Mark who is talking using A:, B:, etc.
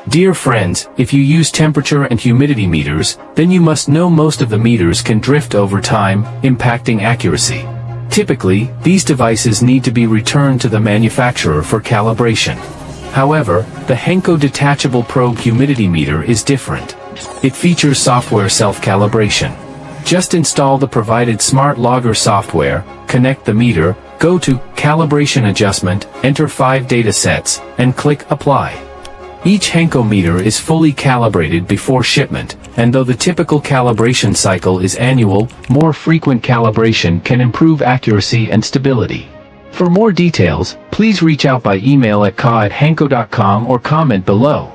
A: Dear friends, if you use temperature and humidity meters, then you must know most of the meters can drift over time, impacting accuracy. Typically, these devices need to be returned to the manufacturer for calibration. However, the Hengge detachable probe humidity meter is different. It features software self-calibration. Just install the provided smart logger software, connect the meter, go to Calibration Adjustment, enter 5 data sets, and click Apply. Each Hengge meter is fully calibrated before shipment, and though the typical calibration cycle is annual, more frequent calibration can improve accuracy and stability. For more details, please reach out by email at ka@hengge.com or comment below.